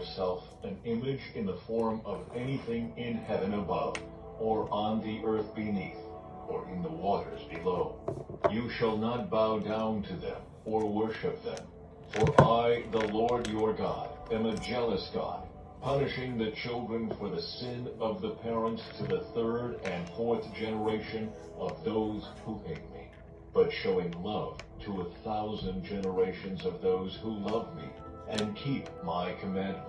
yourself an image in the form of anything in heaven above, or on the earth beneath, or in the waters below. You shall not bow down to them, or worship them. For I, the Lord your God, am a jealous God, punishing the children for the sin of the parents to the third and fourth generation of those who hate me, but showing love to 1,000 generations of those who love me and keep my commandments.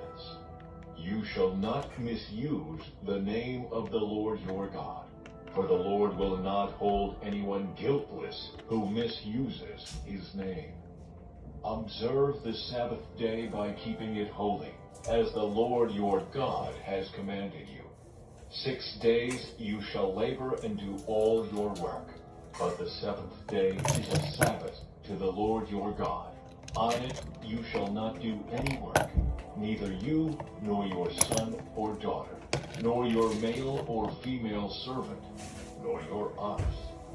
You shall not misuse the name of the Lord your God, for the Lord will not hold anyone guiltless who misuses his name. Observe the Sabbath day by keeping it holy, as the Lord your God has commanded you. 6 days you shall labor and do all your work, but the seventh day is a Sabbath to the Lord your God. On it you shall not do any work, neither you nor your son or daughter, nor your male or female servant, nor your ox,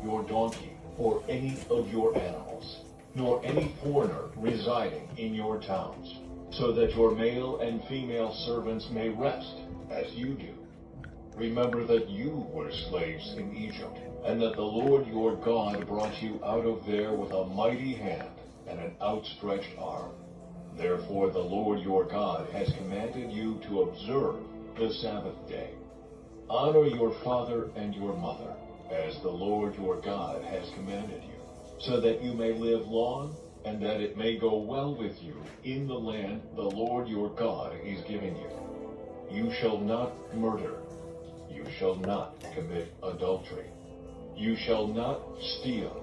your donkey, or any of your animals, nor any foreigner residing in your towns, so that your male and female servants may rest, as you do. Remember that you were slaves in Egypt, and that the Lord your God brought you out of there with a mighty hand and an outstretched arm. Therefore the Lord your God has commanded you to observe the Sabbath day. Honor your father and your mother, as the Lord your God has commanded you, so that you may live long, and that it may go well with you in the land the Lord your God is giving you. You shall not murder. You shall not commit adultery. You shall not steal.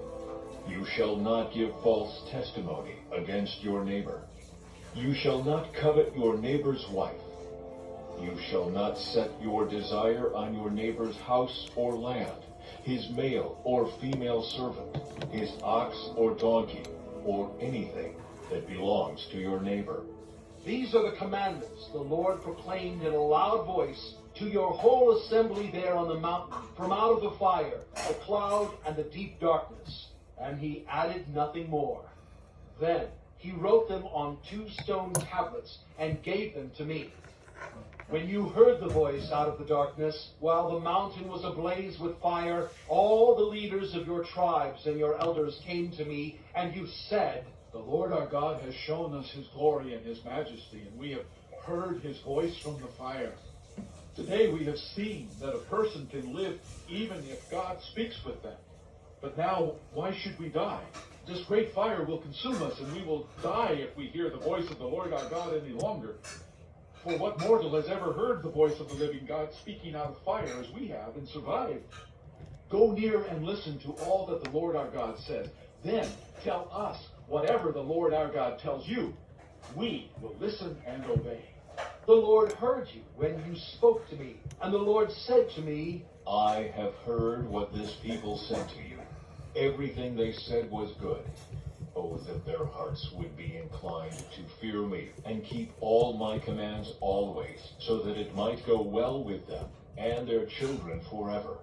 You shall not give false testimony against your neighbor. You shall not covet your neighbor's wife. You shall not set your desire on your neighbor's house or land, his male or female servant, his ox or donkey, or anything that belongs to your neighbor. These are the commandments the Lord proclaimed in a loud voice to your whole assembly there on the mountain, from out of the fire, the cloud, and the deep darkness. And he added nothing more. Then he wrote them on 2 stone tablets and gave them to me. When you heard the voice out of the darkness, while the mountain was ablaze with fire, all the leaders of your tribes and your elders came to me, and you said, "The Lord our God has shown us his glory and his majesty, and we have heard his voice from the fire. Today we have seen that a person can live even if God speaks with them. But now, why should we die? This great fire will consume us, and we will die if we hear the voice of the Lord our God any longer. For what mortal has ever heard the voice of the living God speaking out of fire as we have and survived? Go near and listen to all that the Lord our God says. Then tell us whatever the Lord our God tells you. We will listen and obey." The Lord heard you when you spoke to me, and the Lord said to me, I have heard what this people said to you. Everything they said was good. Oh, that their hearts would be inclined to fear me and keep all my commands always, so that it might go well with them and their children forever.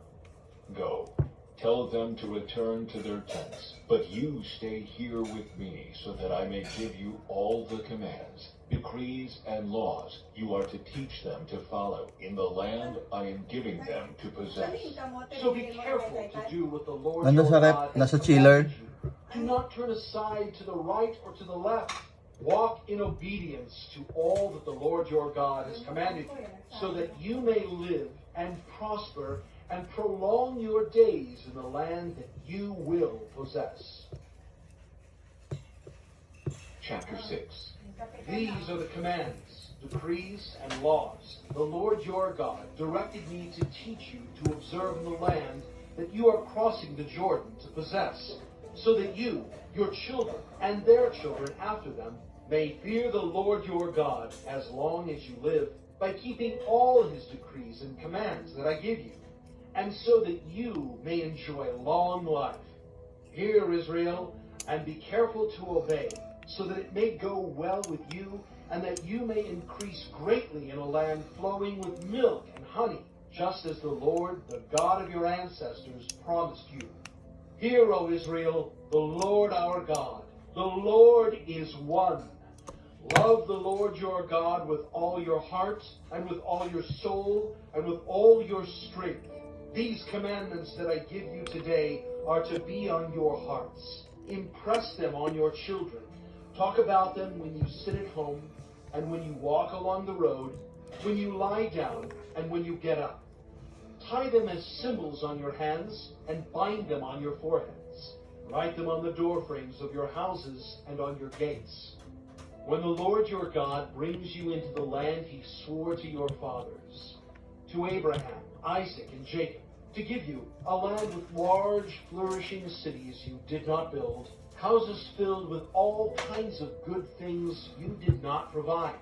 Go, tell them to return to their tents, but you stay here with me, so that I may give you all the commands, decrees, and laws you are to teach them to follow in the land I am giving them to possess. so be careful to do what the Lord Nandun your sa rep, God nasa has chiller. commanded you. Do not turn aside to the right or to the left. Walk in obedience to all that the Lord your God has commanded you, so that you may live and prosper and prolong your days in the land that you will possess. Chapter 6. These are the commands, decrees, and laws the Lord your God directed me to teach you to observe in the land that you are crossing the Jordan to possess, so that you, your children, and their children after them may fear the Lord your God as long as you live, by keeping all his decrees and commands that I give you, and so that you may enjoy long life. Hear, Israel, and be careful to obey, so that it may go well with you, and that you may increase greatly in a land flowing with milk and honey, just as the Lord, the God of your ancestors, promised you. Hear, O Israel, the Lord our God, the Lord is one. Love the Lord your God with all your heart, and with all your soul, and with all your strength. These commandments that I give you today are to be on your hearts. Impress them on your children. Talk about them when you sit at home, and when you walk along the road, when you lie down, and when you get up. Tie them as symbols on your hands, and bind them on your foreheads. Write them on the doorframes of your houses and on your gates. When the Lord your God brings you into the land he swore to your fathers, to Abraham, Isaac, and Jacob, to give you a land with large, flourishing cities you did not build, houses filled with all kinds of good things you did not provide,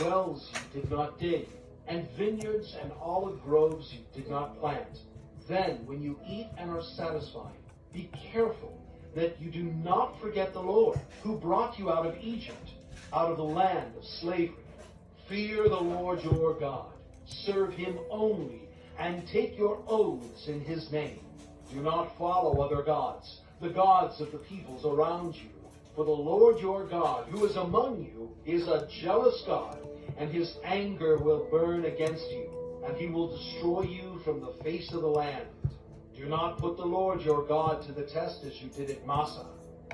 wells you did not dig, and vineyards and olive groves you did not plant. Then, when you eat and are satisfied, be careful that you do not forget the Lord, who brought you out of Egypt, out of the land of slavery. Fear the Lord your God. Serve him only, and take your oaths in his name. Do not follow other gods, the gods of the peoples around you. For the Lord your God, who is among you, is a jealous God, and his anger will burn against you, and he will destroy you from the face of the land. Do not put the Lord your God to the test as you did at Massah.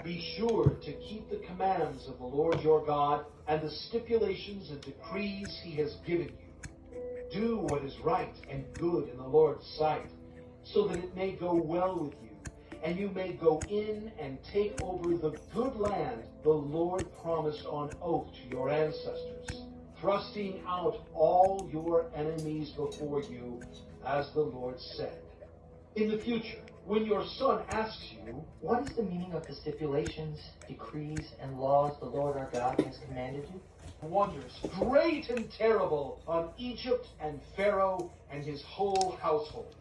Be sure to keep the commands of the Lord your God and the stipulations and decrees he has given you. Do what is right and good in the Lord's sight, so that it may go well with you, and you may go in and take over the good land the Lord promised on oath to your ancestors, thrusting out all your enemies before you, as the Lord said. In the future, when your son asks you, "What is the meaning of the stipulations, decrees, and laws the Lord our God has commanded you?" wonders great and terrible on Egypt and Pharaoh and his whole household.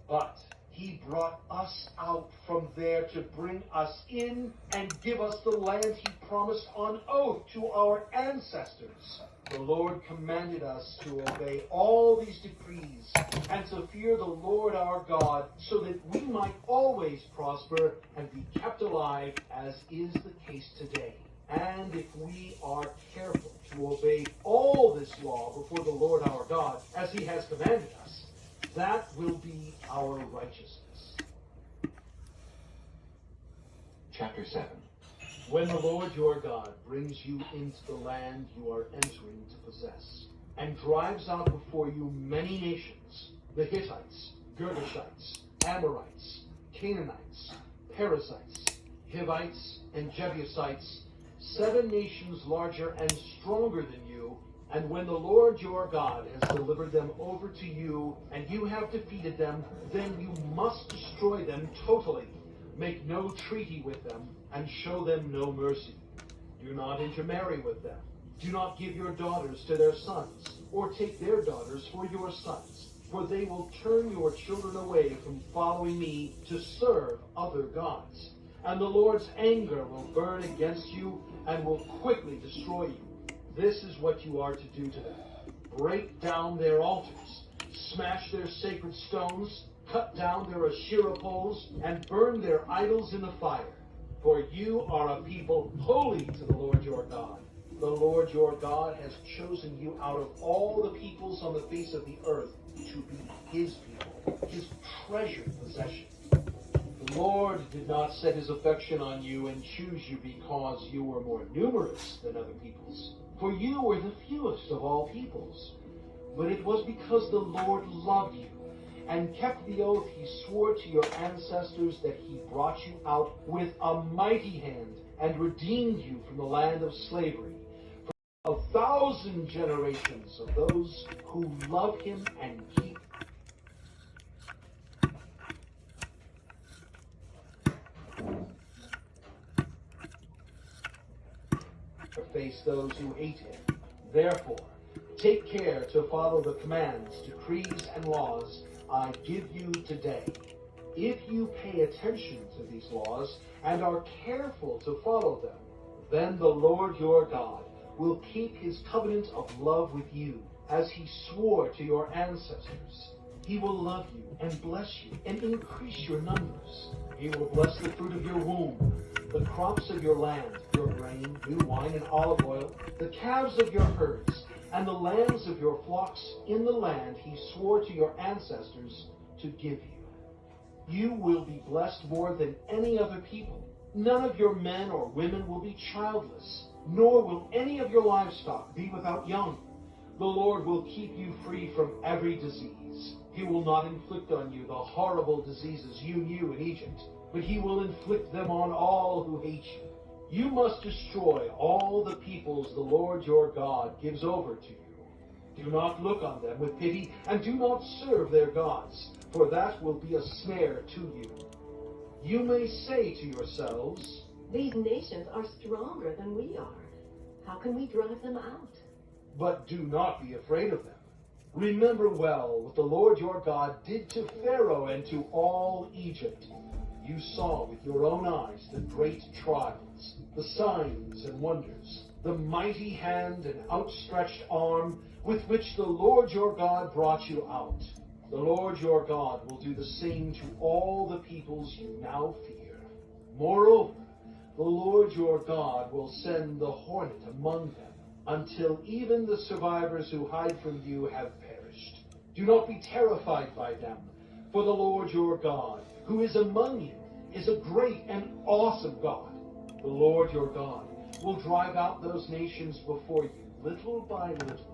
But he brought us out from there to bring us in and give us the land he promised on oath to our ancestors. The Lord commanded us to obey all these decrees and to fear the Lord our God, so that we might always prosper and be kept alive, as is the case today. And if we are careful to obey all this law before the Lord our God, as he has commanded us, that will be our righteousness. Chapter 7. When the Lord your God brings you into the land you are entering to possess, and drives out before you many nations, the Hittites, Girgashites, Amorites, Canaanites, Perizzites, Hivites, and Jebusites, 7 nations larger and stronger than you, and when the Lord your God has delivered them over to you, and you have defeated them, then you must destroy them totally. Make no treaty with them, and show them no mercy. Do not intermarry with them. Do not give your daughters to their sons, or take their daughters for your sons, for they will turn your children away from following me to serve other gods. And the Lord's anger will burn against you and will quickly destroy you. This is what you are to do to them. Break down their altars, smash their sacred stones, cut down their Asherah poles, and burn their idols in the fire. For you are a people holy to the Lord your God. The Lord your God has chosen you out of all the peoples on the face of the earth to be his people, his treasured possession. The Lord did not set his affection on you and choose you because you were more numerous than other peoples, for you were the fewest of all peoples. But it was because the Lord loved you and kept the oath he swore to your ancestors, that he brought you out with a mighty hand and redeemed you from the land of slavery, from 1,000 generations of those who love him and keep to face those who hate him. Therefore, take care to follow the commands, decrees, and laws I give you today. If you pay attention to these laws and are careful to follow them, then the Lord your God will keep his covenant of love with you, as he swore to your ancestors. He will love you and bless you and increase your numbers. He will bless the fruit of your womb, the crops of your land, your grain, new wine, and olive oil, the calves of your herds, and the lambs of your flocks in the land he swore to your ancestors to give you. You will be blessed more than any other people. None of your men or women will be childless, nor will any of your livestock be without young. The Lord will keep you free from every disease. He will not inflict on you the horrible diseases you knew in Egypt, but he will inflict them on all who hate you. You must destroy all the peoples the Lord your God gives over to you. Do not look on them with pity, and do not serve their gods, for that will be a snare to you. You may say to yourselves, These nations are stronger than we are. How can we drive them out? but do not be afraid of them. Remember well what the Lord your God did to Pharaoh and to all Egypt. You saw with your own eyes the great trials, the signs and wonders, the mighty hand and outstretched arm with which the Lord your God brought you out. The Lord your God will do the same to all the peoples you now fear. Moreover, the Lord your God will send the hornet among them, until even the survivors who hide from you have perished. Do not be terrified by them, for the Lord your God, who is among you, is a great and awesome God. The Lord your God will drive out those nations before you, little by little.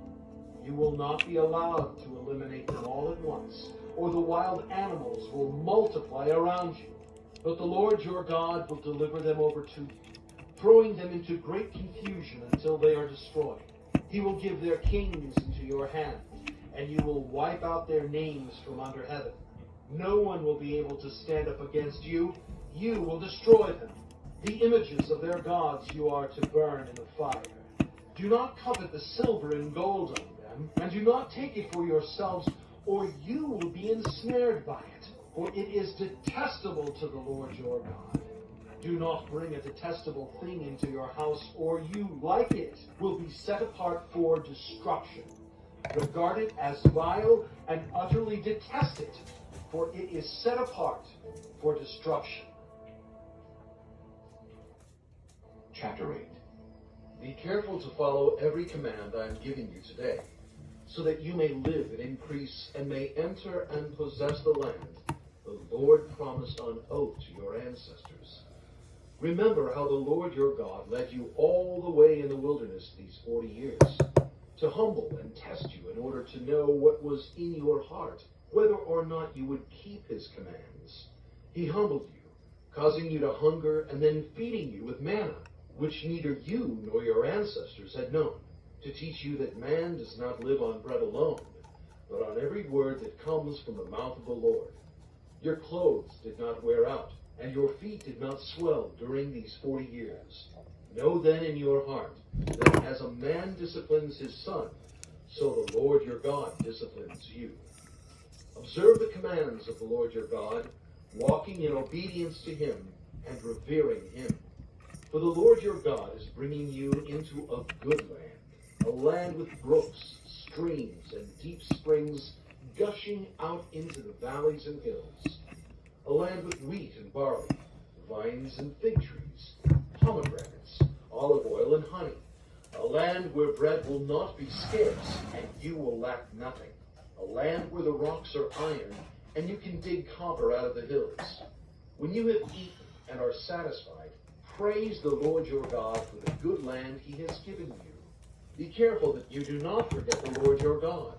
You will not be allowed to eliminate them all at once, or the wild animals will multiply around you. But the Lord your God will deliver them over to you, throwing them into great confusion until they are destroyed. He will give their kings into your hand, and you will wipe out their names from under heaven. No one will be able to stand up against you. You will destroy them. The images of their gods you are to burn in the fire. Do not covet the silver and gold on them, and do not take it for yourselves, or you will be ensnared by it, for it is detestable to the Lord your God. Do not bring a detestable thing into your house, or you, like it, will be set apart for destruction. Regard it as vile and utterly detest it, for it is set apart for destruction. Chapter 8. Be careful to follow every command I am giving you today, so that you may live and increase and may enter and possess the land the Lord promised on oath to your ancestors. Remember how the Lord your God led you all the way in the wilderness these 40 years, to humble and test you in order to know what was in your heart, whether or not you would keep his commands. He humbled you, causing you to hunger and then feeding you with manna, which neither you nor your ancestors had known, to teach you that man does not live on bread alone, but on every word that comes from the mouth of the Lord. Your clothes did not wear out, and your feet did not swell during these 40 years. Know then in your heart that as a man disciplines his son, so the Lord your God disciplines you. Observe the commands of the Lord your God, walking in obedience to him and revering him. For the Lord your God is bringing you into a good land, a land with brooks, streams, and deep springs gushing out into the valleys and hills, a land with wheat and barley, vines and fig trees, pomegranates, olive oil and honey, a land where bread will not be scarce and you will lack nothing, a land where the rocks are iron and you can dig copper out of the hills. When you have eaten and are satisfied, praise the Lord your God for the good land he has given you. Be careful that you do not forget the Lord your God,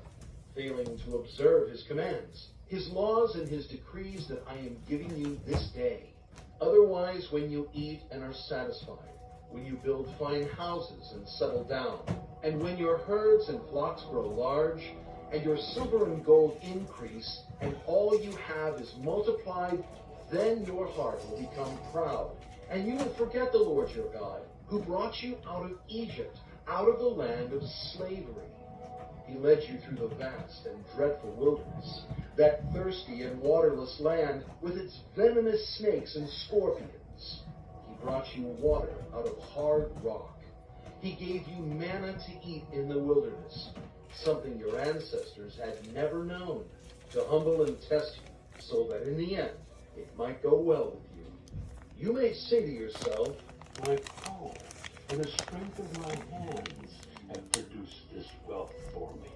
failing to observe his commands, his laws and his decrees that I am giving you this day. Otherwise, when you eat and are satisfied, when you build fine houses and settle down, and when your herds and flocks grow large, and your silver and gold increase, and all you have is multiplied, then your heart will become proud, and you will forget the Lord your God, who brought you out of Egypt, out of the land of slavery. He led you through the vast and dreadful wilderness, that thirsty and waterless land with its venomous snakes and scorpions. He brought you water out of hard rock. He gave you manna to eat in the wilderness, something your ancestors had never known, to humble and test you, so that in the end it might go well with you. You may say to yourself, my power and the strength of my hands have produced this wealth for me.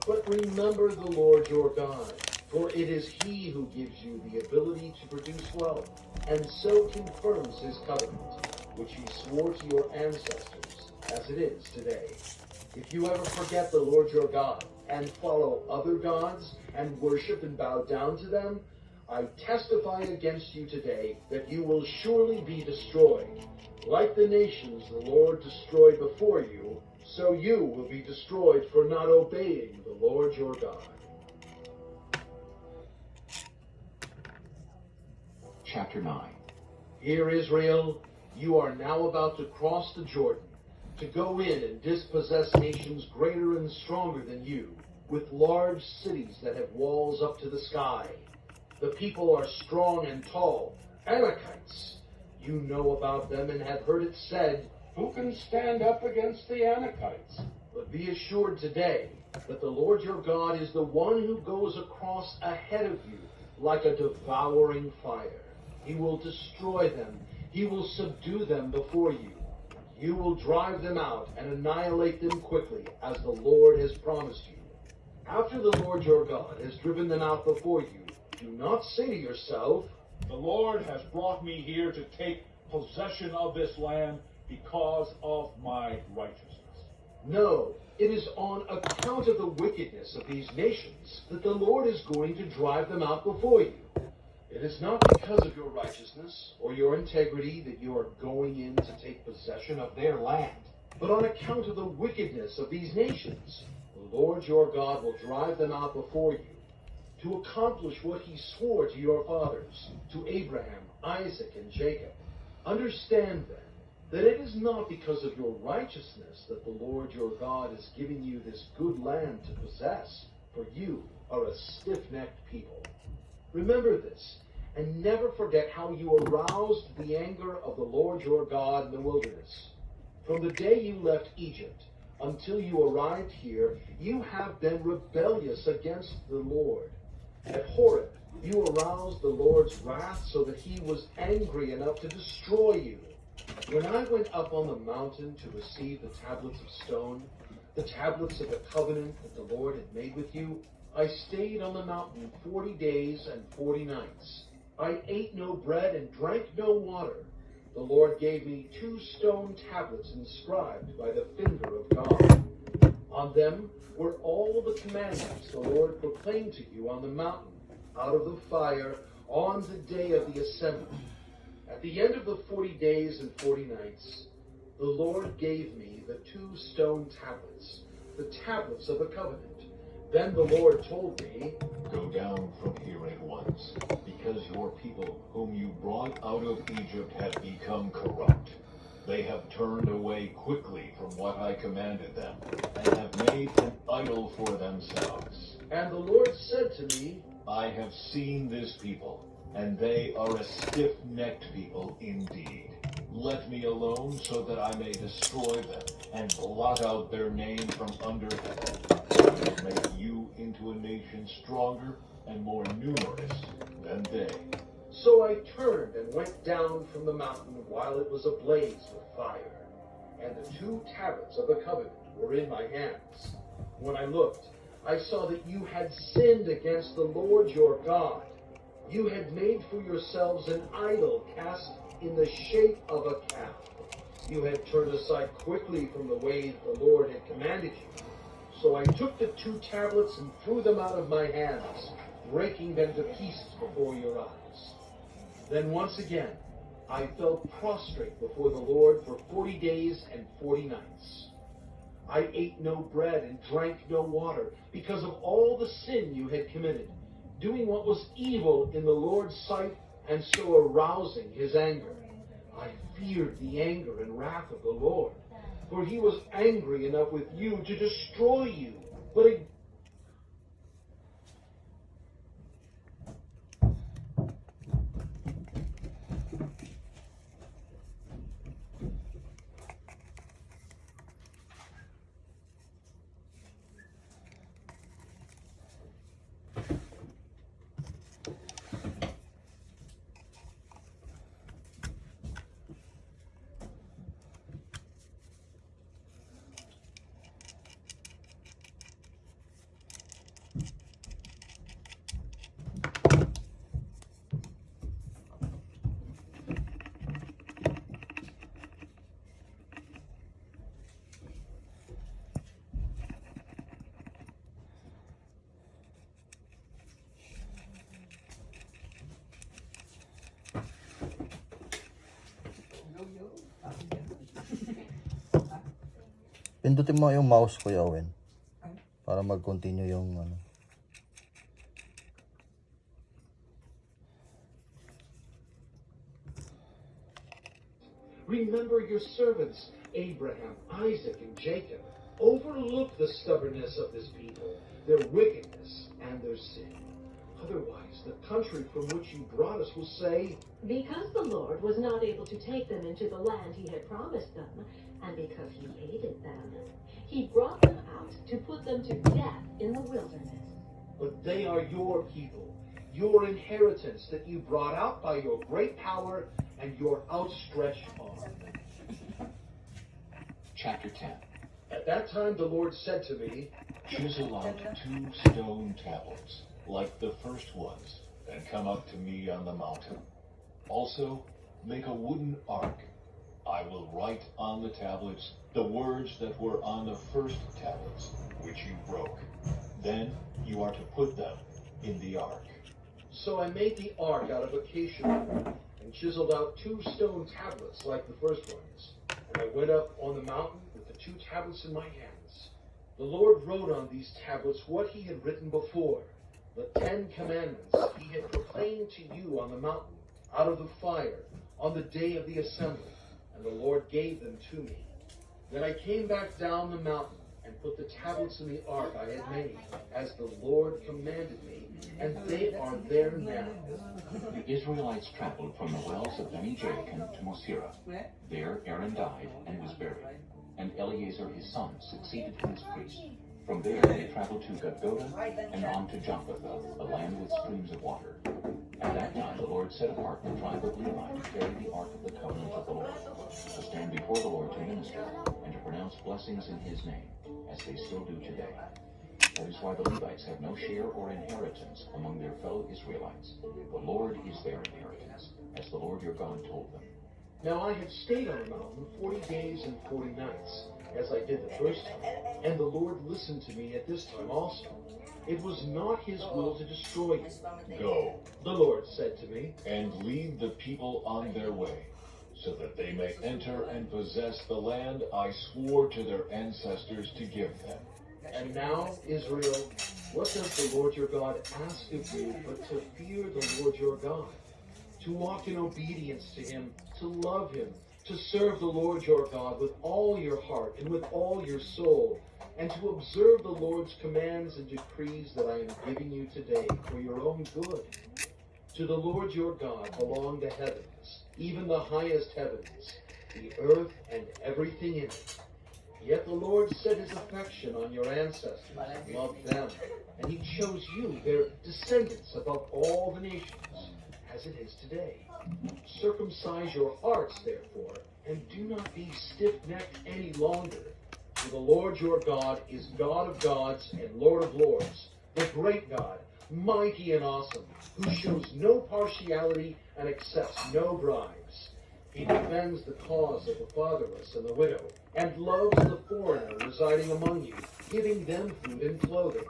But remember the Lord your God, for it is he who gives you the ability to produce wealth, and so confirms his covenant, which he swore to your ancestors, as it is today. If you ever forget the Lord your God, and follow other gods, and worship and bow down to them, I testify against you today that you will surely be destroyed. Like the nations the Lord destroyed before you, so you will be destroyed for not obeying the Lord your God. Chapter 9. Hear, Israel, you are now about to cross the Jordan, to go in and dispossess nations greater and stronger than you, with large cities that have walls up to the sky. The people are strong and tall, Anakites. You know about them and have heard it said, who can stand up against the Anakites? But be assured today that the Lord your God is the one who goes across ahead of you like a devouring fire. He will destroy them. He will subdue them before you. You will drive them out and annihilate them quickly, as the Lord has promised you. After the Lord your God has driven them out before you, do not say to yourself, The Lord has brought me here to take possession of this land because of my righteousness. no, it is on account of the wickedness of these nations that the Lord is going to drive them out before you. It is not because of your righteousness or your integrity that you are going in to take possession of their land, but on account of the wickedness of these nations. The Lord your God will drive them out before you to accomplish what he swore to your fathers, to Abraham, Isaac, and Jacob. Understand then that it is not because of your righteousness that the Lord your God is giving you this good land to possess, for you are a stiff-necked people. Remember this, and never forget how you aroused the anger of the Lord your God in the wilderness. From the day you left Egypt until you arrived here, you have been rebellious against the Lord. At Horeb, you aroused the Lord's wrath so that he was angry enough to destroy you. When I went up on the mountain to receive the tablets of stone, the tablets of the covenant that the Lord had made with you, I stayed on the mountain 40 days and 40 nights. I ate no bread and drank no water. The Lord gave me 2 stone tablets inscribed by the finger of God. On them were all the commandments the Lord proclaimed to you on the mountain, out of the fire, on the day of the assembly. At the end of the 40 days and 40 nights, the Lord gave me the 2 stone tablets, the tablets of the covenant. Then the Lord told me, Go down from here at once, because your people whom you brought out of Egypt have become corrupt. They have turned away quickly from what I commanded them, and have made an idol for themselves. and the Lord said to me, I have seen this people, and they are a stiff-necked people indeed. Let me alone so that I may destroy them, and blot out their name from under heaven. I will make you into a nation stronger and more numerous than they. So I turned and went down from the mountain while it was ablaze with fire, and the 2 tablets of the covenant were in my hands. When I looked, I saw that you had sinned against the Lord your God. You had made for yourselves an idol cast in the shape of a calf. You had turned aside quickly from the way the Lord had commanded you. So I took the 2 tablets and threw them out of my hands, breaking them to pieces before your eyes. Then once again, I fell prostrate before the Lord for 40 days and 40 nights. I ate no bread and drank no water because of all the sin you had committed, doing what was evil in the Lord's sight and so arousing his anger. I feared the anger and wrath of the Lord, for he was angry enough with you to destroy you. But Pindutin mo yung mouse, Kuya Owen. Para mag-continue yung ano. Remember your servants, Abraham, Isaac, and Jacob. Overlook the stubbornness of this people, their wickedness, and their sin. Otherwise, the country from which you brought us will say, Because the Lord was not able to take them into the land he had promised them, and because he hated them, he brought them out to put them to death in the wilderness. but they are your people, your inheritance that you brought out by your great power and your outstretched arm. Chapter 10. At that time the Lord said to me, Chisel out 2 stone tablets, like the first ones, and come up to me on the mountain. Also, make a wooden ark. I will write on the tablets the words that were on the first tablets, which you broke. Then you are to put them in the ark. So I made the ark out of acacia wood and chiseled out 2 stone tablets like the first ones. And I went up on the mountain with the 2 tablets in my hands. The Lord wrote on these tablets what he had written before, the 10 commandments he had proclaimed to you on the mountain, out of the fire, on the day of the assembly. And the Lord gave them to me. Then I came back down the mountain and put the tablets in the ark I had made, as the Lord commanded me, and they are there now. The Israelites traveled from the wells of Beni-Jaakan to Mosera. There Aaron died and was buried, and Eleazar his son succeeded him as priest. From there they traveled to Gudgoda and on to Jotbatha, a land with streams of water. At that time the Lord set apart the tribe of Levi to carry the ark of the covenant of the Lord, to stand before the Lord to minister, and to pronounce blessings in his name, as they still do today. That is why the Levites have no share or inheritance among their fellow Israelites. The Lord is their inheritance, as the Lord your God told them. Now I had stayed on the mountain 40 days and 40 nights, as I did the first time, and the Lord listened to me at this time also. It was not his will to destroy you. Go, The Lord said to me, and lead the people on their way, so that they may enter and possess the land I swore to their ancestors to give them. And now, Israel, what does the Lord your God ask of you but to fear the Lord your God, to walk in obedience to him, to love him, to serve the Lord your God with all your heart and with all your soul, and to observe the Lord's commands and decrees that I am giving you today for your own good? To the Lord your God belong the heavens, even the highest heavens, the earth and everything in it. Yet the Lord set his affection on your ancestors and loved them, and he chose you, their descendants, above all the nations, as it is today. Circumcise your hearts, therefore, and do not be stiff-necked any longer. For the Lord your God is God of gods and Lord of lords, the great God, mighty and awesome, who shows no partiality and accepts no bribes. He defends the cause of the fatherless and the widow, and loves the foreigner residing among you, giving them food and clothing.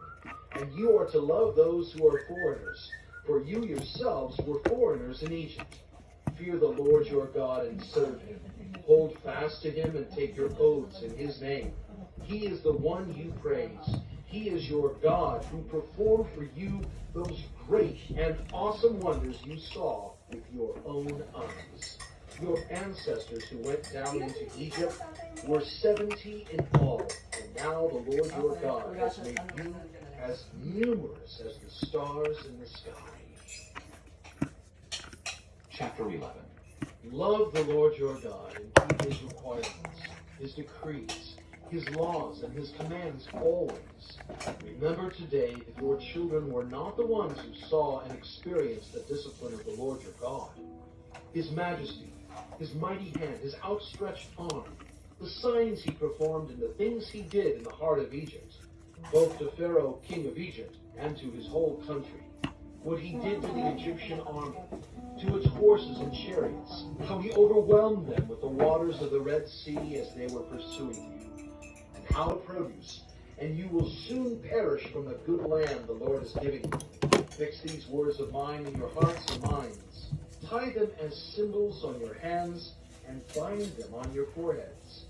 And you are to love those who are foreigners, for you yourselves were foreigners in Egypt. Fear the Lord your God and serve him. Hold fast to him and take your oaths in his name. He is the one you praise. He is your God who performed for you those great and awesome wonders you saw with your own eyes. Your ancestors who went down into Egypt were 70 in all, and now the Lord your God has made you as numerous as the stars in the sky. Chapter 11. Love the Lord your God and keep his requirements, his decrees, his laws, and his commands always. Remember today that your children were not the ones who saw and experienced the discipline of the Lord your God, his majesty, his mighty hand, his outstretched arm, the signs he performed and the things he did in the heart of Egypt, both to Pharaoh, king of Egypt, and to his whole country. What he did to the Egyptian army, to its horses and chariots, how he overwhelmed them with the waters of the Red Sea as they were pursuing you, and how the produce, and you will soon perish from the good land the Lord is giving you. Fix these words of mine in your hearts and minds. Tie them as symbols on your hands and bind them on your foreheads.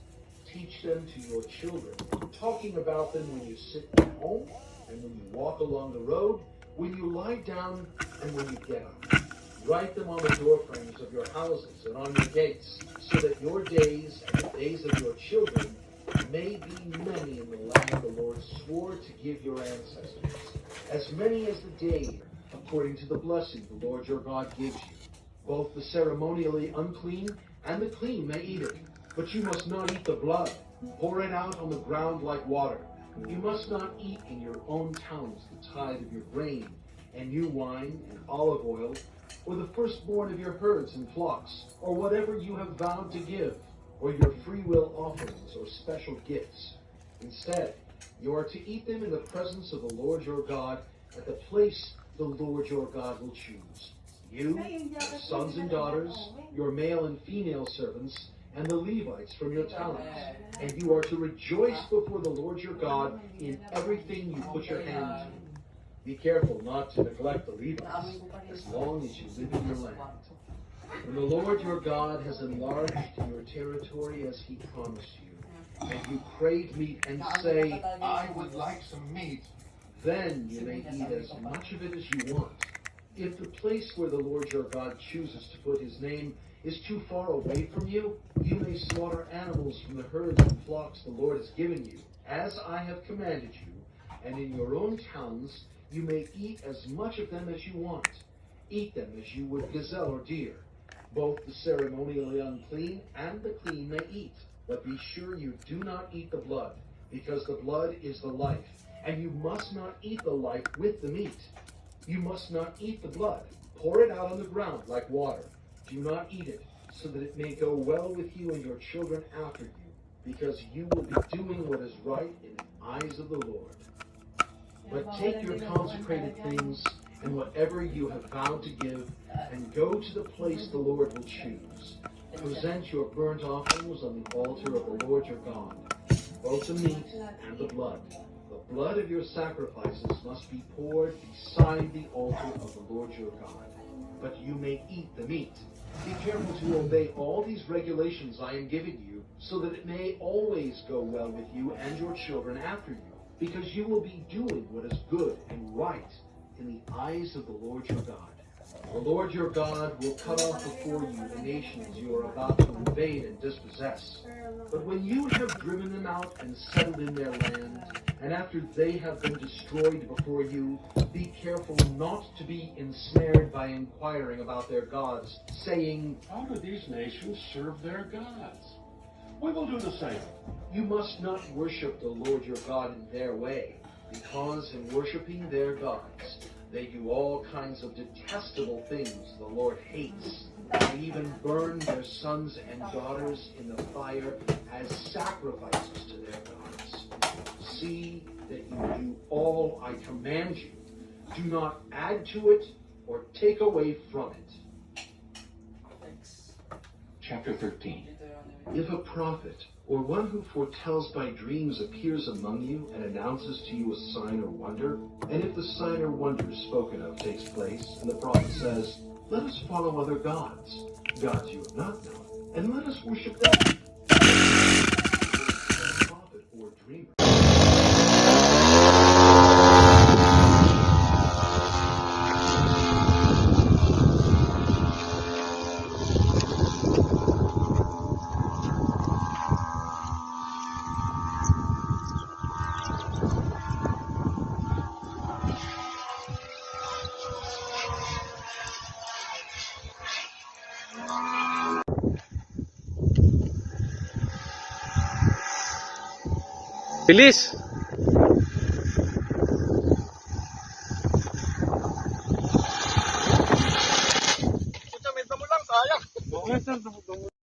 teach them to your children, talking about them when you sit at home and when you walk along the road, when you lie down and when you get up. Write them on the doorframes of your houses and on your gates, so that your days and the days of your children may be many in the land the Lord swore to give your ancestors, as many as the day, according to the blessing the Lord your God gives you. Both the ceremonially unclean and the clean may eat it, but you must not eat the blood. Pour it out on the ground like water. You must not eat in your own towns the tithe of your grain, and new wine, and olive oil, or the firstborn of your herds and flocks, or whatever you have vowed to give, or your freewill offerings or special gifts. Instead, you are to eat them in the presence of the Lord your God, at the place the Lord your God will choose. You, your sons and daughters, your male and female servants, and the Levites from your towns. And you are to rejoice before the Lord your God in everything you put your hand to. Be careful not to neglect the Levites, as long as you live in your land. When the Lord your God has enlarged your territory as he promised you, and you crave meat and say, I would like some meat, then you may eat as much of it as you want. If the place where the Lord your God chooses to put his name is too far away from you, you may slaughter animals from the herds and flocks the Lord has given you, as I have commanded you, and in your own towns you may eat as much of them as you want. Eat them as you would gazelle or deer. Both the ceremonially unclean and the clean may eat, but be sure you do not eat the blood, because the blood is the life, and you must not eat the life with the meat. You must not eat the blood. Pour it out on the ground like water. Do not eat it, so that it may go well with you and your children after you, because you will be doing what is right in the eyes of the Lord. But take your consecrated things and whatever you have vowed to give, and go to the place the Lord will choose. Present your burnt offerings on the altar of the Lord your God, both the meat and the blood. The blood of your sacrifices must be poured beside the altar of the Lord your God, but you may eat the meat. Be careful to obey all these regulations I am giving you, so that it may always go well with you and your children after you, because you will be doing what is good and right in the eyes of the Lord your God. The Lord your God will cut off before you the nations you are about to invade and dispossess. But when you have driven them out and settled in their land, and after they have been destroyed before you, be careful not to be ensnared by inquiring about their gods, saying, how do these nations serve their gods? We will do the same. You must not worship the Lord your God in their way, because in worshiping their gods, they do all kinds of detestable things the Lord hates. They even burn their sons and daughters in the fire as sacrifices to their gods. See that you do all I command you. Do not add to it or take away from it. Chapter 13. If a prophet or one who foretells by dreams appears among you and announces to you a sign or wonder, and if the sign or wonder spoken of takes place, and the prophet says, let us follow other gods, gods you have not known, and let us worship them. Prophet or dreamer. Bilis! Puta, may damo lang, sayang.